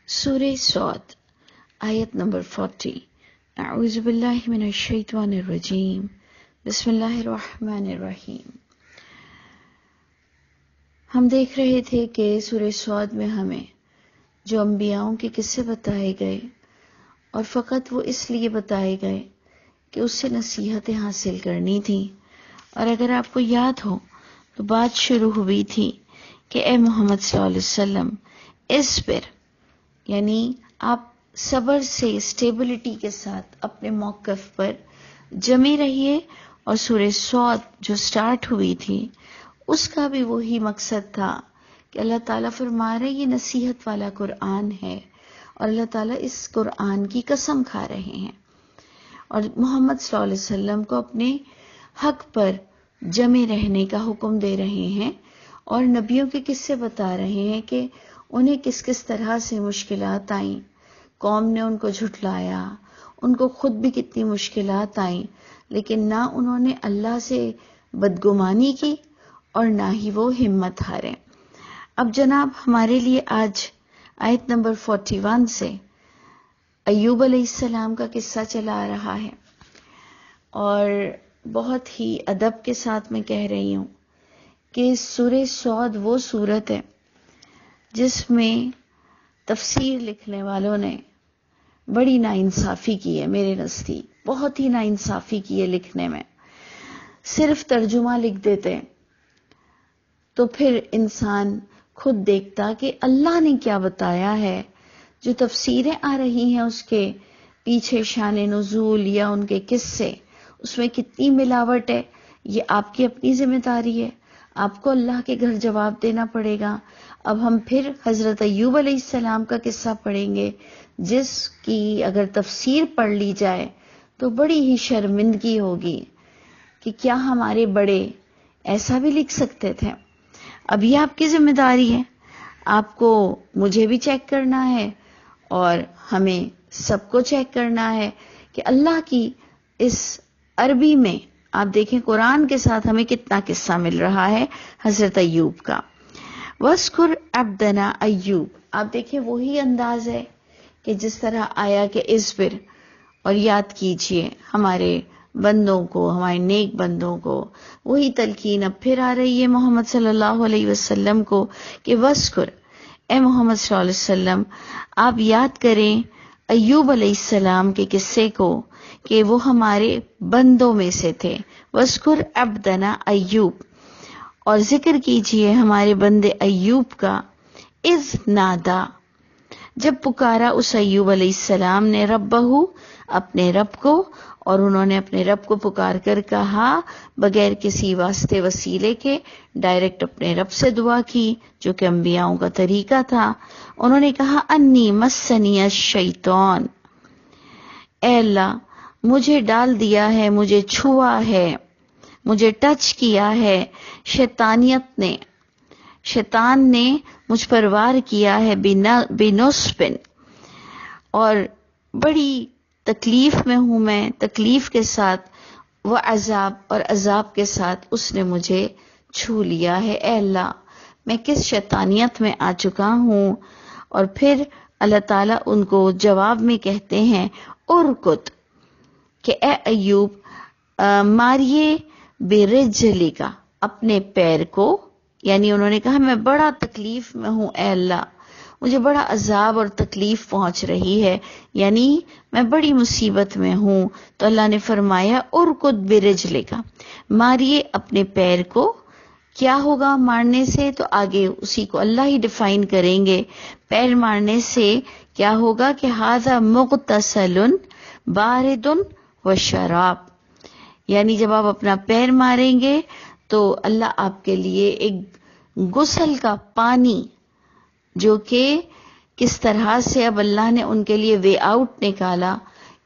سورہ صاد آیت نمبر 40. اعوذ باللہ من الشیطان الرجیم. بسم اللہ الرحمن الرحیم. ہم دیکھ رہے تھے کہ سورہ صاد میں ہمیں جو انبیاؤں کے قصے بتائے گئے اور فقط وہ اس لیے بتائے گئے کہ اس سے نصیحتیں حاصل کرنی تھی. اور اگر آپ کو یاد ہو تو بات شروع ہوئی تھی کہ اے محمد صلی اللہ علیہ وسلم اصبر، یعنی آپ صبر سے اسٹیبلٹی کے ساتھ اپنے موقف پر جمے رہیے. اور سورہ صاد جو سٹارٹ ہوئی تھی اس کا بھی وہی مقصد تھا کہ اللہ تعالیٰ فرما رہے یہ نصیحت والا قرآن ہے اور اللہ تعالیٰ اس قرآن کی قسم کھا رہے ہیں اور محمد صلی اللہ علیہ وسلم کو اپنے حق پر جمے رہنے کا حکم دے رہے ہیں اور نبیوں کے قصے بتا رہے ہیں کہ انہیں کس کس طرح سے مشکلات آئیں، قوم نے ان کو جھٹلایا، ان کو خود بھی کتنی مشکلات آئیں، لیکن نہ انہوں نے اللہ سے بدگمانی کی اور نہ ہی وہ ہمت ہارے. اب جناب ہمارے لیے آج آیت نمبر 41 سے ایوب علیہ السلام کا قصہ چلا آ رہا ہے اور بہت ہی ادب کے ساتھ میں کہہ رہی ہوں کہ سورہ صاد وہ سورت ہے جس میں تفسیر لکھنے والوں نے بڑی ناانصافی کی ہے. میرے نزدیک بہت ہی ناانصافی کی ہے لکھنے میں. صرف ترجمہ لکھ دیتے تو پھر انسان خود دیکھتا کہ اللہ نے کیا بتایا ہے. جو تفسیریں آ رہی ہیں اس کے پیچھے شان نزول یا ان کے قصے، اس میں کتنی ملاوٹ ہے. یہ آپ کی اپنی ذمہ داری ہے، آپ کو اللہ کے گھر جواب دینا پڑے گا. اب ہم پھر حضرت ایوب علیہ السلام کا قصہ پڑھیں گے جس کی اگر تفسیر پڑھ لی جائے تو بڑی ہی شرمندگی ہوگی کہ کیا ہمارے بڑے ایسا بھی لکھ سکتے تھے. اب یہ آپ کی ذمہ داری ہے، آپ کو مجھے بھی چیک کرنا ہے اور ہمیں سب کو چیک کرنا ہے کہ اللہ کی اس عربی میں آپ دیکھیں قرآن کے ساتھ ہمیں کتنا قصہ مل رہا ہے حضرت ایوب کا. وَاذْكُرْ عَبْدَنَا ایوب، آپ دیکھیں وہی انداز ہے کہ جس طرح آیا کہ اصبر، اور یاد کیجئے ہمارے بندوں کو، ہمارے نیک بندوں کو. وہی تلقین اب پھر آ رہی ہے محمد صلی اللہ علیہ وسلم کو کہ وَاذْكُرْ، اے محمد صلی اللہ علیہ وسلم آپ یاد کریں ایوب علیہ السلام کے قصے کو کہ وہ ہمارے بندوں میں سے تھے. وَاذْكُرْ عَبْدَنَا ایوب، اور ذکر کیجئے ہمارے بندے ایوب کا. اذ نادا، جب پکارا اس ایوب علیہ السلام نے ربہ، اپنے رب کو، اور انہوں نے اپنے رب کو پکار کر کہا بغیر کسی واسطے وسیلے کے، ڈائریکٹ اپنے رب سے دعا کی جو کہ انبیاؤں کا طریقہ تھا. انہوں نے کہا انی مسنی الشیطان، اے اللہ مجھے ڈال دیا ہے، مجھے چھوا ہے، مجھے ٹچ کیا ہے شیطانیت نے، شیطان نے مجھ پر وار کیا ہے بنصبن، اور بڑی تکلیف میں ہوں میں، تکلیف کے ساتھ، وہ عذاب، اور عذاب کے ساتھ اس نے مجھے چھو لیا ہے. اے اللہ میں کس شیطانیت میں آ چکا ہوں. اور پھر اللہ تعالیٰ ان کو جواب میں کہتے ہیں ارکت، کہ اے ایوب ماریے برجلی کا، اپنے پیر کو. یعنی انہوں نے کہا میں بڑا تکلیف میں ہوں اے اللہ، مجھے بڑا عذاب اور تکلیف پہنچ رہی ہے، یعنی میں بڑی مصیبت میں ہوں. تو اللہ نے فرمایا ارکت برجلی کا، ماریے اپنے پیر کو. کیا ہوگا مارنے سے؟ تو آگے اسی کو اللہ ہی ڈیفائن کریں گے. پیر مارنے سے کیا ہوگا کہ ھذا مغتسل بارد وشراب، یعنی جب آپ اپنا پیر ماریں گے تو اللہ آپ کے لیے ایک غسل کا پانی، جو کہ کس طرح سے اب اللہ نے ان کے لیے وے آؤٹ نکالا.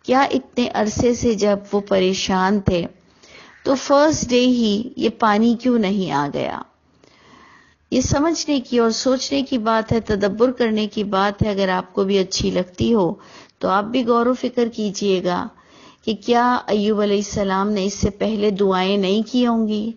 کیا اتنے عرصے سے جب وہ پریشان تھے تو فرسٹ ڈے ہی یہ پانی کیوں نہیں آ گیا؟ یہ سمجھنے کی اور سوچنے کی بات ہے، تدبر کرنے کی بات ہے. اگر آپ کو بھی اچھی لگتی ہو تو آپ بھی غور و فکر کیجئے گا کہ کیا ایوب علیہ السلام نے اس سے پہلے دعائیں نہیں کی ہوں گی؟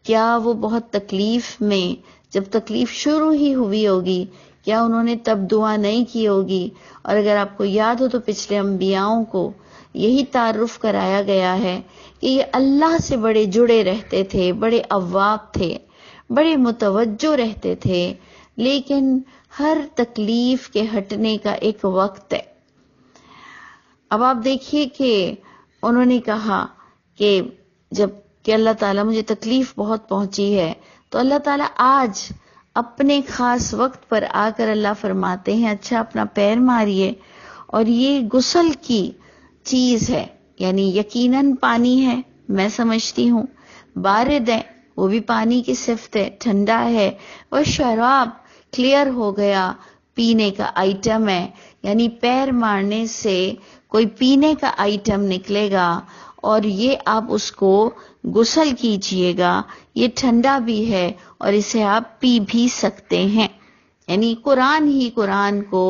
کیا وہ بہت تکلیف میں، جب تکلیف شروع ہی ہوئی ہوگی، کیا انہوں نے تب دعا نہیں کی ہوگی؟ اور اگر آپ کو یاد ہو تو پچھلے انبیاؤں کو یہی تعارف کرایا گیا ہے کہ یہ اللہ سے بڑے جڑے رہتے تھے، بڑے اواب تھے، بڑے متوجہ رہتے تھے، لیکن ہر تکلیف کے ہٹنے کا ایک وقت ہے۔ اب آپ دیکھیے کہ انہوں نے کہا کہ جب کہ اللہ تعالیٰ مجھے تکلیف بہت پہنچی ہے، تو اللہ تعالیٰ آج اپنے خاص وقت پر آ کر اللہ فرماتے ہیں اچھا اپنا پیر ماریے، اور یہ غسل کی چیز ہے، یعنی یقیناً پانی ہے، میں سمجھتی ہوں، بارد ہے، وہ بھی پانی کی صفت ہے، ٹھنڈا ہے، اور شراب کلیئر ہو گیا، پینے کا آئٹم ہے، یعنی پیر مارنے سے کوئی پینے کا آئٹم نکلے گا اور یہ آپ اس کو غسل کیجئے گا، یہ ٹھنڈا بھی ہے اور اسے آپ پی بھی سکتے ہیں، یعنی قرآن ہی قرآن کو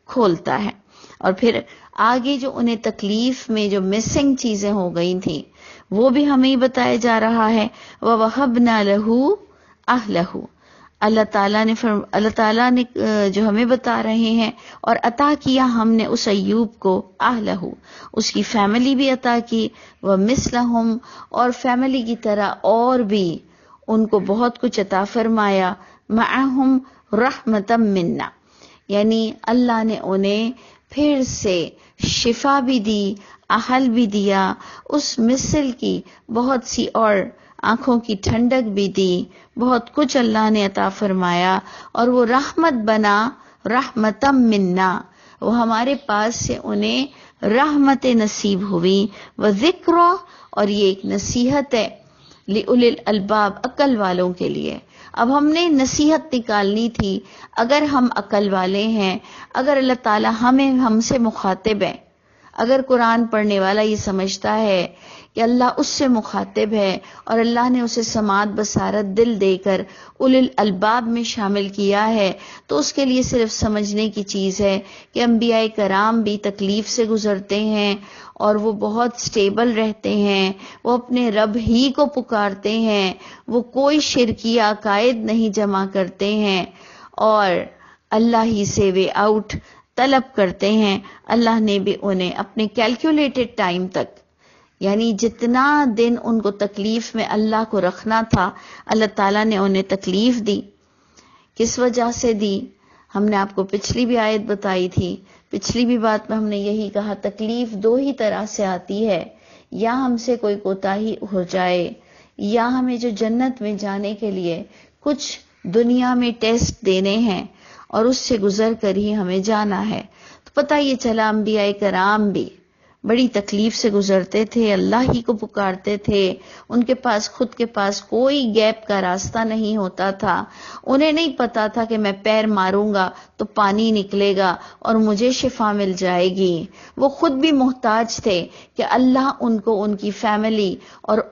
کھولتا ہے۔ اور پھر آگے جو انہیں تکلیف میں جو مسنگ چیزیں ہو گئی تھیں وہ بھی ہمیں بتایا جا رہا ہے، وَوَهَبْنَا لَهُ أَهْلَهُ، اللہ تعالیٰ نے جو ہمیں بتا رہے ہیں، اور عطا کیا ہم نے اس ایوب کو اہلہ، اس کی فیملی بھی عطا کی، وَمِثْلَهُمْ، اور فیملی کی طرح اور بھی ان کو بہت کچھ عطا فرمایا، مَعَهُمْ رَحْمَةً مِنَّا، یعنی اللہ نے انہیں پھر سے شفا بھی دی، اہل بھی دیا، اس مثل کی بہت سی اور آنکھوں کی ٹھنڈک بھی دی، بہت کچھ اللہ نے عطا فرمایا، اور وہ رحمت بنا، رحمتم منا، وہ ہمارے پاس سے انہیں رحمت نصیب ہوئی، وذکر، اور یہ ایک نصیحت ہے لِأُولِي الْأَلْبَابِ، عقل والوں کے لیے۔ اب ہم نے نصیحت نکالنی تھی، اگر ہم عقل والے ہیں، اگر اللہ تعالی ہم سے مخاطب ہے، اگر قرآن پڑھنے والا یہ سمجھتا ہے کہ اللہ اس سے مخاطب ہے اور اللہ نے اسے سماعت بصارت دل دے کر اولل الالباب میں شامل کیا ہے، تو اس کے لیے صرف سمجھنے کی چیز ہے کہ انبیاء کرام بھی تکلیف سے گزرتے ہیں اور وہ بہت سٹیبل رہتے ہیں، وہ اپنے رب ہی کو پکارتے ہیں، وہ کوئی شرکی عقائد نہیں جمع کرتے ہیں، اور اللہ ہی سے وے آؤٹ طلب کرتے ہیں۔ اللہ نے بھی انہیں اپنے کیلکولیٹڈ ٹائم تک، یعنی جتنا دن ان کو تکلیف میں اللہ کو رکھنا تھا، اللہ تعالیٰ نے انہیں تکلیف دی۔ کس وجہ سے دی؟ ہم نے آپ کو پچھلی بھی آیت بتائی تھی، پچھلی بھی بات میں ہم نے یہی کہا، تکلیف دو ہی طرح سے آتی ہے، یا ہم سے کوئی کوتاہی ہو جائے، یا ہمیں جو جنت میں جانے کے لیے کچھ دنیا میں ٹیسٹ دینے ہیں اور اس سے گزر کر ہی ہمیں جانا ہے۔ تو پتہ یہ چلا انبیاء کرام بھی بڑی تکلیف سے گزرتے تھے، اللہ ہی کو پکارتے تھے، ان کے پاس خود کے پاس کوئی گیپ کا راستہ نہیں ہوتا تھا، انہیں نہیں پتا تھا کہ میں پیر ماروں گا تو پانی نکلے گا اور مجھے شفا مل جائے گی۔ وہ خود بھی محتاج تھے کہ اللہ ان کو ان کی فیملی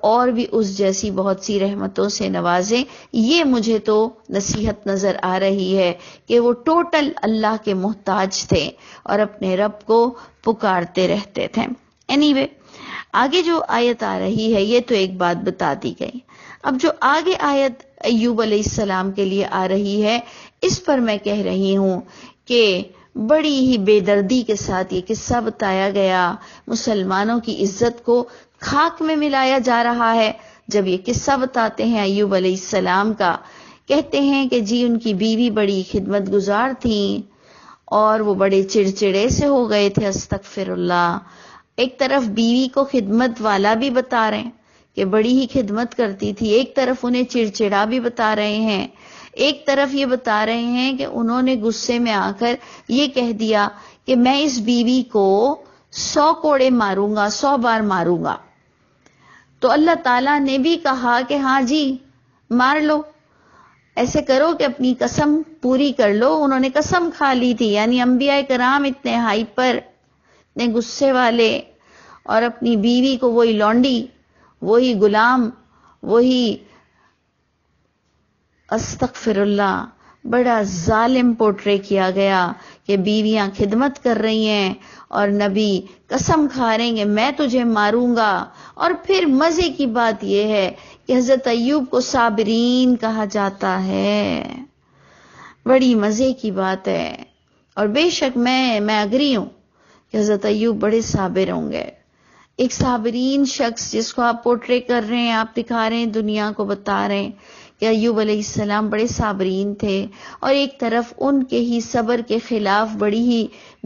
اور بھی اس جیسی بہت سی رحمتوں سے نوازے۔ یہ مجھے تو نصیحت نظر آ رہی ہے کہ وہ ٹوٹل اللہ کے محتاج تھے اور اپنے رب کو پکارتے رہتے تھے۔ اینی آگے جو آیت آ رہی ہے یہ تو ایک بات بتا دی گئی۔ اب جو آگے آیت ایوب علیہ السلام کے لیے آ رہی ہے، اس پر میں کہہ رہی ہوں کہ بڑی ہی بے دردی کے ساتھ یہ قصہ بتایا گیا، مسلمانوں کی عزت کو خاک میں ملایا جا رہا ہے۔ جب یہ قصہ بتاتے ہیں ایوب علیہ السلام کا، کہتے ہیں کہ جی ان کی بیوی بڑی خدمت گزار تھیں اور وہ بڑے چڑچڑے سے ہو گئے تھے، استغفر اللہ۔ ایک طرف بیوی کو خدمت والا بھی بتا رہے ہیں کہ بڑی ہی خدمت کرتی تھی، ایک طرف انہیں چڑچڑا بھی بتا رہے ہیں، ایک طرف یہ بتا رہے ہیں کہ انہوں نے غصے میں آ کر یہ کہہ دیا کہ میں اس بیوی کو 100 کوڑے ماروں گا، 100 بار ماروں گا۔ تو اللہ تعالیٰ نے بھی کہا کہ ہاں جی مار لو، ایسے کرو کہ اپنی قسم پوری کر لو۔ انہوں نے قسم کھا لی تھی، یعنی انبیاء کرام اتنے ہائپر، اتنے غصے والے، اور اپنی بیوی کو وہی لونڈی، وہی غلام، وہی استغفر اللہ، بڑا ظالم پورٹرے کیا گیا کہ بیویاں خدمت کر رہی ہیں اور نبی قسم کھا رہے ہیں کہ میں تجھے ماروں گا۔ اور پھر مزے کی بات یہ ہے کہ حضرت ایوب کو صابرین کہا جاتا ہے۔ بڑی مزے کی بات ہے، اور بے شک میں اگری ہوں کہ حضرت ایوب بڑے صابر ہوں گے. ایک صابرین شخص جس کو آپ پورٹری کر رہے ہیں، آپ دکھا رہے ہیں، دنیا کو بتا رہے ہیں کہ ایوب علیہ السلام بڑے صابرین تھے، اور ایک طرف ان کے ہی صبر کے خلاف بڑی ہی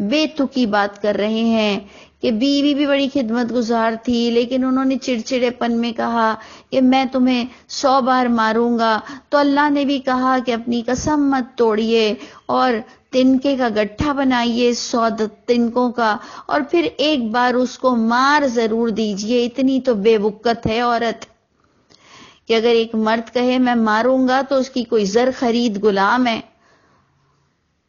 بے تکی بات کر رہے ہیں کہ بیوی بھی بڑی خدمت گزار تھی، لیکن انہوں نے چڑچڑے پن میں کہا کہ میں تمہیں 100 بار ماروں گا. تو اللہ نے بھی کہا کہ اپنی قسم مت توڑیے اور تنکے کا گٹھا بنائیے 100 تنکوں کا، اور پھر ایک بار اس کو مار ضرور دیجئے. اتنی تو بے وقت ہے عورت کہ اگر ایک مرد کہے میں ماروں گا تو اس کی کوئی زر خرید غلام ہے،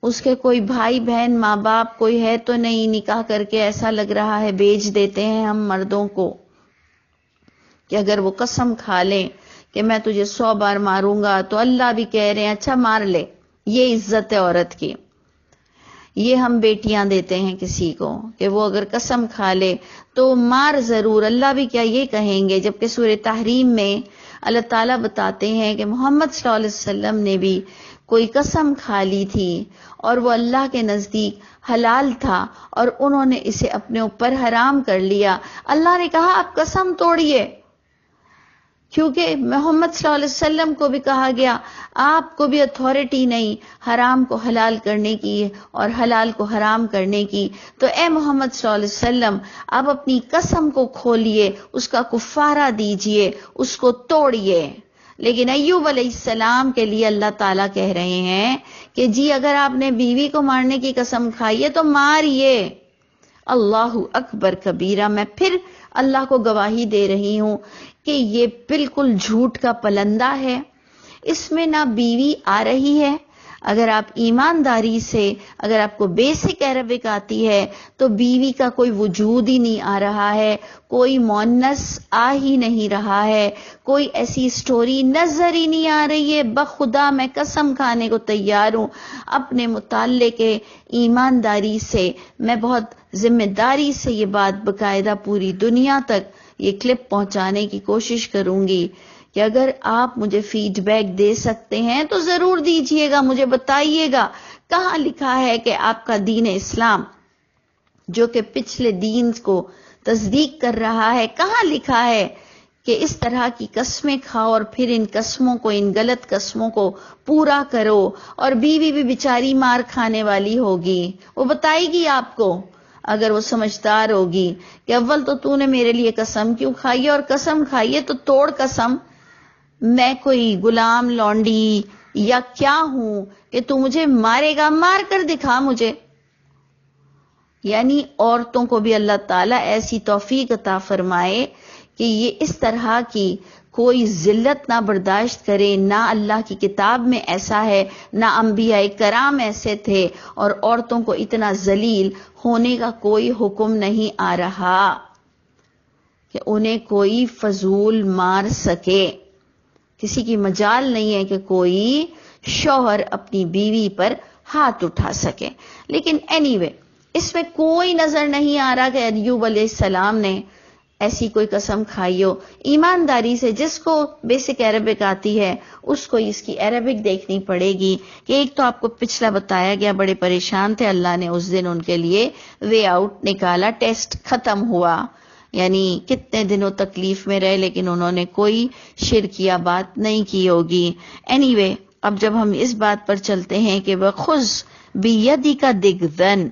اس کے کوئی بھائی بہن ماں باپ کوئی ہے تو نہیں، نکاح کر کے ایسا لگ رہا ہے بیچ دیتے ہیں ہم مردوں کو، کہ اگر وہ قسم کھا لیں کہ میں تجھے 100 بار ماروں گا تو اللہ بھی کہہ رہے ہیں اچھا مار لے. یہ عزت ہے عورت کی. یہ ہم بیٹیاں دیتے ہیں کسی کو کہ وہ اگر قسم کھا لے تو مار ضرور. اللہ بھی کیا یہ کہیں گے، جبکہ سورہ تحریم میں اللہ تعالیٰ بتاتے ہیں کہ محمد صلی اللہ علیہ وسلم نے بھی کوئی قسم کھا لی تھی اور وہ اللہ کے نزدیک حلال تھا اور انہوں نے اسے اپنے اوپر حرام کر لیا. اللہ نے کہا آپ قسم توڑیے، کیونکہ محمد صلی اللہ علیہ وسلم کو بھی کہا گیا آپ کو بھی اتھارٹی نہیں حرام کو حلال کرنے کی اور حلال کو حرام کرنے کی. تو اے محمد صلی اللہ علیہ وسلم آپ اپنی قسم کو کھولیے، اس کا کفارہ دیجئے، اس کو توڑیے. لیکن ایوب علیہ السلام کے لیے اللہ تعالیٰ کہہ رہے ہیں کہ جی اگر آپ نے بیوی کو مارنے کی قسم کھائی ہے تو ماریے. اللہ اکبر کبیرہ. میں پھر اللہ کو گواہی دے رہی ہوں کہ یہ بالکل جھوٹ کا پلندہ ہے. اس میں نہ بیوی آ رہی ہے. اگر آپ ایمانداری سے، اگر آپ کو بیسک عربک آتی ہے تو بیوی کا کوئی وجود ہی نہیں آ رہا ہے، کوئی مؤنث آ ہی نہیں رہا ہے، کوئی ایسی سٹوری نظر ہی نہیں آ رہی ہے. بخدا میں قسم کھانے کو تیار ہوں اپنے متعلق ایمانداری سے. میں بہت ذمہ داری سے یہ بات باقاعدہ پوری دنیا تک یہ کلپ پہنچانے کی کوشش کروں گی کہ اگر آپ مجھے فیڈ بیک دے سکتے ہیں تو ضرور دیجئے گا. مجھے بتائیے گا کہاں لکھا ہے کہ آپ کا دین اسلام جو کہ پچھلے دین کو تصدیق کر رہا ہے، کہاں لکھا ہے کہ اس طرح کی قسمیں کھاؤ اور پھر ان قسموں کو، ان غلط قسموں کو پورا کرو، اور بیوی بھی بیچاری مار کھانے والی ہوگی. وہ بتائے گی آپ کو اگر وہ سمجھدار ہوگی کہ اول تو نے میرے لیے قسم کیوں کھائی ہے، اور قسم کھائیے تو توڑ قسم. میں کوئی غلام لونڈی یا کیا ہوں کہ تو مجھے مارے گا؟ مار کر دکھا مجھے. یعنی عورتوں کو بھی اللہ تعالیٰ ایسی توفیق عطا فرمائے کہ یہ اس طرح کی کوئی ذلت نہ برداشت کرے. نہ اللہ کی کتاب میں ایسا ہے، نہ انبیاء کرام ایسے تھے، اور عورتوں کو اتنا ذلیل ہونے کا کوئی حکم نہیں آ رہا کہ انہیں کوئی فضول مار سکے. کسی کی مجال نہیں ہے کہ کوئی شوہر اپنی بیوی پر ہاتھ اٹھا سکے. لیکن اینی وے اس میں کوئی نظر نہیں آ رہا کہ ایوب علیہ السلام نے ایسی کوئی قسم کھائی ہو. ایمانداری سے جس کو بیسک عربک آتی ہے اس کو اس کی عربک دیکھنی پڑے گی کہ ایک تو آپ کو پچھلا بتایا گیا بڑے پریشان تھے، اللہ نے اس دن ان کے لیے وے آؤٹ نکالا، ٹیسٹ ختم ہوا. یعنی کتنے دنوں تکلیف میں رہے لیکن انہوں نے کوئی شرکیہ بات نہیں کی ہوگی. اینی وے اب جب ہم اس بات پر چلتے ہیں کہ وَخُذْ بِيَدِكَ دِغْذًا،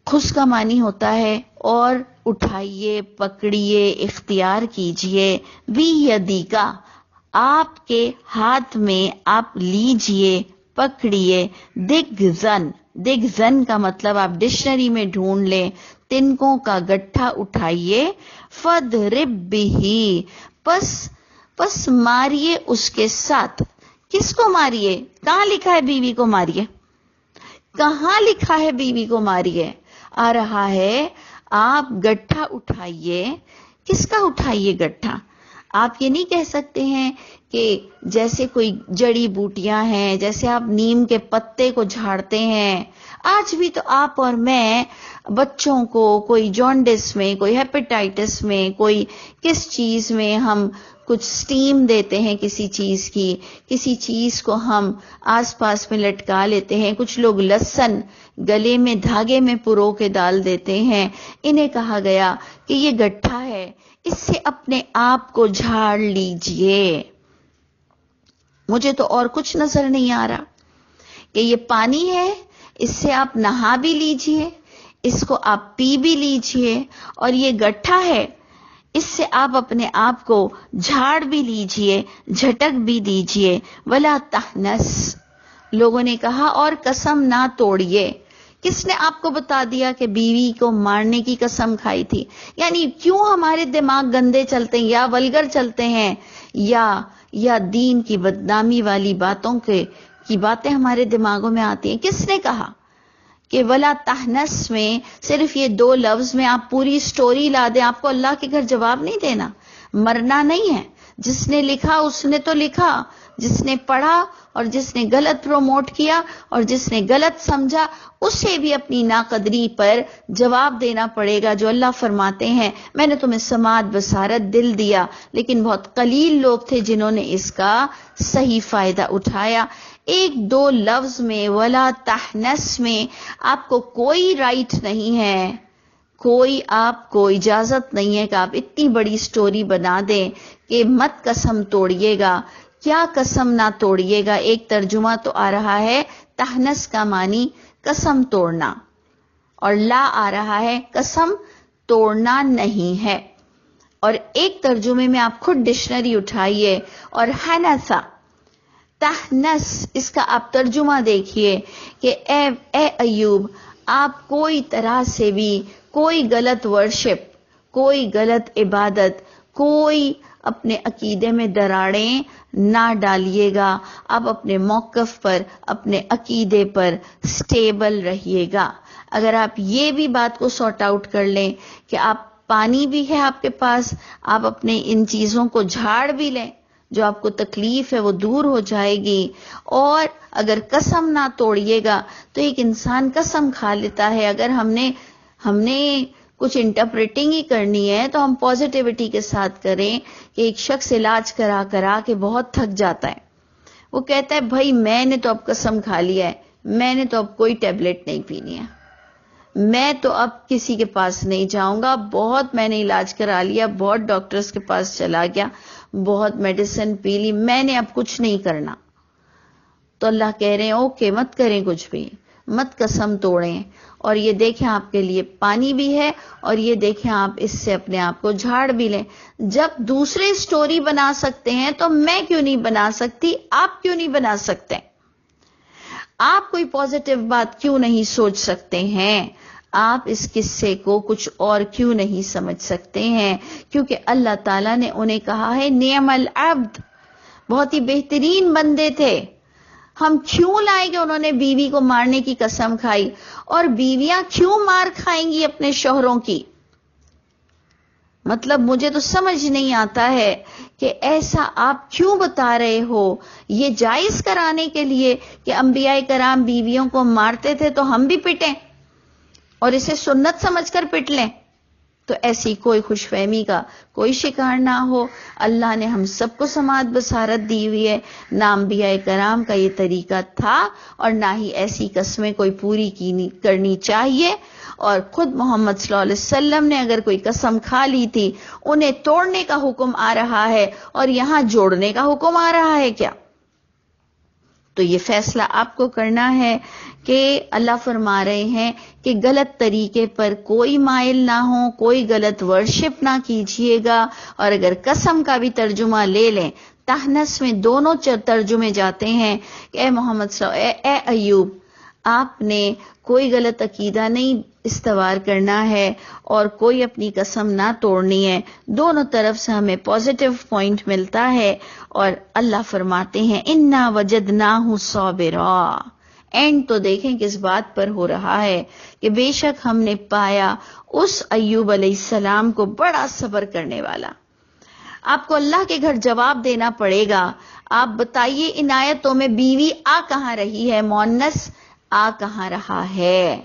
خُذ کا معنی ہوتا ہے اور اٹھائیے، پکڑیے، اختیار کیجئے. بِيَدِكَ آپ کے ہاتھ میں آپ لیجئے، پکڑیے. دِغْذًا، دِغْذًا کا مطلب آپ ڈکشنری میں ڈھونڈ لیں، تنکوں کا گٹھا اٹھائیے. فَاضْرِب بِهِ، پس ماریے اس کے ساتھ. کس کو ماریے؟ کہاں لکھا ہے بیوی کو ماریے؟ کہاں لکھا ہے بیوی کو ماریے؟ آ رہا ہے آپ گٹھا اٹھائیے. کس کا اٹھائیے گٹھا؟ آپ یہ نہیں کہہ سکتے ہیں کہ جیسے کوئی جڑی بوٹیاں ہیں، جیسے آپ نیم کے پتے کو جھاڑتے ہیں. آج بھی تو آپ اور میں بچوں کو کوئی جونڈس میں، کوئی ہیپیٹائٹس میں، کوئی کس چیز میں ہم کچھ سٹیم دیتے ہیں کسی چیز کی، کسی چیز کو ہم آس پاس میں لٹکا لیتے ہیں، کچھ لوگ لہسن گلے میں دھاگے میں پرو کے ڈال دیتے ہیں. انہیں کہا گیا کہ یہ گٹھا ہے، اس سے اپنے آپ کو جھاڑ لیجئے. مجھے تو اور کچھ نظر نہیں آ رہا کہ یہ پانی ہے، اس سے آپ نہا بھی لیجئے، اس کو آپ پی بھی لیجئے، اور یہ گٹھا ہے، اس سے آپ اپنے آپ کو جھاڑ بھی لیجئے، جھٹک بھی دیجئے. ولا تحنس، لوگوں نے کہا اور قسم نہ توڑیے. کس نے آپ کو بتا دیا کہ بیوی کو مارنے کی قسم کھائی تھی؟ یعنی کیوں ہمارے دماغ گندے چلتے ہیں، یا ولگر چلتے ہیں، یا دین کی بدنامی والی باتوں کی باتیں ہمارے دماغوں میں آتی ہیں؟ کس نے کہا کہ ولا تحنس میں صرف یہ 2 لفظ میں آپ پوری سٹوری لا دیں؟ آپ کو اللہ کے گھر جواب نہیں دینا، مرنا نہیں ہے. جس نے لکھا اس نے تو لکھا، جس نے پڑھا اور جس نے غلط پروموٹ کیا اور جس نے غلط سمجھا، اسے بھی اپنی ناقدری پر جواب دینا پڑے گا. جو اللہ فرماتے ہیں میں نے تمہیں سماعت بصارت دل دیا، لیکن بہت قلیل لوگ تھے جنہوں نے اس کا صحیح فائدہ اٹھایا. 1-2 لفظ میں ولا تحنس میں آپ کو کوئی رائٹ نہیں ہے، آپ کو اجازت نہیں ہے کہ آپ اتنی بڑی سٹوری بنا دیں کہ مت قسم توڑیے گا. کیا قسم نہ توڑیے گا؟ ایک ترجمہ تو آ رہا ہے تحنس کا معنی قسم توڑنا، اور لا آ رہا ہے قسم توڑنا نہیں ہے. اور ایک ترجمے میں آپ خود ڈکشنری اٹھائیے اور حنسا تحنس، اس کا آپ ترجمہ دیکھیے کہ اے ایوب، آپ کوئی طرح سے بھی کوئی غلط ورشپ، کوئی غلط عبادت، کوئی اپنے عقیدے میں دراڑیں نہ ڈالیے گا. آپ اپنے موقف پر، اپنے عقیدے پر سٹیبل رہیے گا. اگر آپ یہ بھی بات کو سارٹ آؤٹ کر لیں کہ آپ پانی بھی ہے آپ کے پاس، آپ اپنے ان چیزوں کو جھاڑ بھی لیں، جو آپ کو تکلیف ہے وہ دور ہو جائے گی. اور اگر قسم نہ توڑیے گا تو ایک انسان قسم کھا لیتا ہے. اگر ہم نے کچھ انٹرپریٹنگ ہی کرنی ہے تو ہم پازیٹیوٹی کے ساتھ کریں کہ ایک شخص علاج کرا کے بہت تھک جاتا ہے. وہ کہتا ہے بھائی میں نے تو اب قسم کھا لیا ہے، میں نے تو اب کوئی ٹیبلٹ نہیں پینی ہے، میں تو اب کسی کے پاس نہیں جاؤں گا، بہت میں نے علاج کرا لیا، بہت ڈاکٹرز کے پاس چلا گیا، بہت میڈیسن پی لی، میں نے اب کچھ نہیں کرنا. تو اللہ کہہ رہے ہیں اوکے، مت کریں کچھ بھی، مت قسم توڑیں، اور یہ دیکھیں آپ کے لیے پانی بھی ہے، اور یہ دیکھیں آپ اس سے اپنے آپ کو جھاڑ بھی لیں. جب دوسرے سٹوری بنا سکتے ہیں تو میں کیوں نہیں بنا سکتی؟ آپ کیوں نہیں بنا سکتے؟ آپ کوئی پازیٹیو بات کیوں نہیں سوچ سکتے ہیں؟ آپ اس قصے کو کچھ اور کیوں نہیں سمجھ سکتے ہیں؟ کیونکہ اللہ تعالیٰ نے انہیں کہا ہے نعم العبد، بہت ہی بہترین بندے تھے. ہم کیوں لائیں گے انہوں نے بیوی کو مارنے کی قسم کھائی، اور بیویاں کیوں مار کھائیں گی اپنے شوہروں کی؟ مطلب مجھے تو سمجھ نہیں آتا ہے کہ ایسا آپ کیوں بتا رہے ہو. یہ جائز کرانے کے لیے کہ انبیاء کرام بیویوں کو مارتے تھے تو ہم بھی پٹیں اور اسے سنت سمجھ کر پٹ لیں. تو ایسی کوئی خوش فہمی کا کوئی شکار نہ ہو. اللہ نے ہم سب کو سماعت بصارت دی ہوئی ہے، نہ انبیاء کرام کا یہ طریقہ تھا اور نہ ہی ایسی قسمیں کوئی پوری کرنی چاہیے. اور خود محمد صلی اللہ علیہ وسلم نے اگر کوئی قسم کھا لی تھی، انہیں توڑنے کا حکم آ رہا ہے اور یہاں جوڑنے کا حکم آ رہا ہے کیا؟ تو یہ فیصلہ آپ کو کرنا ہے کہ اللہ فرما رہے ہیں کہ غلط طریقے پر کوئی مائل نہ ہو، کوئی غلط ورشپ نہ کیجیے گا. اور اگر قسم کا بھی ترجمہ لے لیں، تحنس میں دونوں ترجمے جاتے ہیں کہ اے محمد صلی اللہ علیہ وسلم، اے ایوب، آپ نے کوئی غلط عقیدہ نہیں استوار کرنا ہے اور کوئی اپنی قسم نہ توڑنی ہے. دونوں طرف سے ہمیں پازیٹیو پوائنٹ ملتا ہے. اور اللہ فرماتے ہیں انا وجدناہ صابرا. اینڈ تو دیکھیں کس بات پر ہو رہا ہے کہ بے شک ہم نے پایا اس ایوب علیہ السلام کو بڑا صبر کرنے والا. آپ کو اللہ کے گھر جواب دینا پڑے گا. آپ بتائیے ان آیتوں میں بیوی آ کہاں رہی ہے، مؤنث آ کہاں رہا ہے؟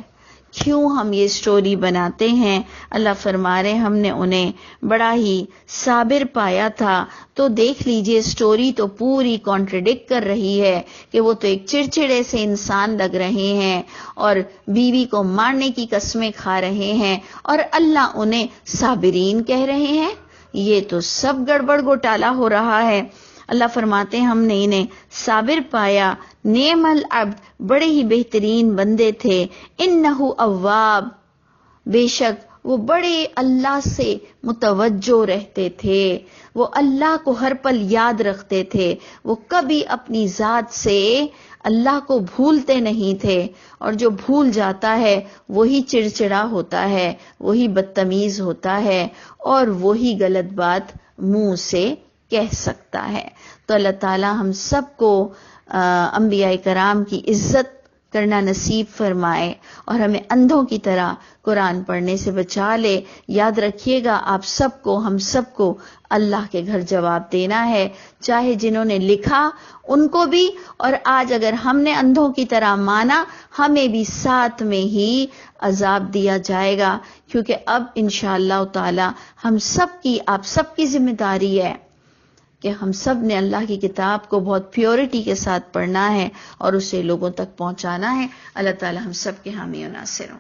کیوں ہم یہ سٹوری بناتے ہیں؟ اللہ فرما رہے ہم نے انہیں بڑا ہی صابر پایا تھا۔ تو دیکھ لیجئے سٹوری تو پوری کانٹرڈکٹ کر رہی ہے کہ وہ تو ایک چڑچڑے سے انسان لگ رہے ہیں اور بیوی کو مارنے کی قسمیں کھا رہے ہیں، اور اللہ انہیں صابرین کہہ رہے ہیں۔ یہ تو سب گڑبڑ گھوٹالا ہو رہا ہے۔ اللہ فرماتے ہیں ہم نے انہیں صابر پایا، نعم العبد، بڑے ہی بہترین بندے تھے، انہو اواب، بے شک وہ بڑے اللہ سے متوجہ رہتے تھے، وہ اللہ کو ہر پل یاد رکھتے تھے، وہ کبھی اپنی ذات سے اللہ کو بھولتے نہیں تھے، اور جو بھول جاتا ہے وہی چڑچڑا ہوتا ہے، وہی بدتمیز ہوتا ہے، اور وہی غلط بات منہ سے کہہ سکتا ہے۔ تو اللہ تعالی ہم سب کو انبیاء کرام کی عزت کرنا نصیب فرمائے، اور ہمیں اندھوں کی طرح قرآن پڑھنے سے بچا لے۔ یاد رکھیے گا آپ سب کو، ہم سب کو اللہ کے گھر جواب دینا ہے، چاہے جنہوں نے لکھا ان کو بھی، اور آج اگر ہم نے اندھوں کی طرح مانا ہمیں بھی ساتھ میں ہی عذاب دیا جائے گا، کیونکہ اب انشاءاللہ تعالی ہم سب کی، آپ سب کی ذمہ داری ہے کہ ہم سب نے اللہ کی کتاب کو بہت پیورٹی کے ساتھ پڑھنا ہے اور اسے لوگوں تک پہنچانا ہے۔ اللہ تعالی ہم سب کے حامی و ناصر ہوں۔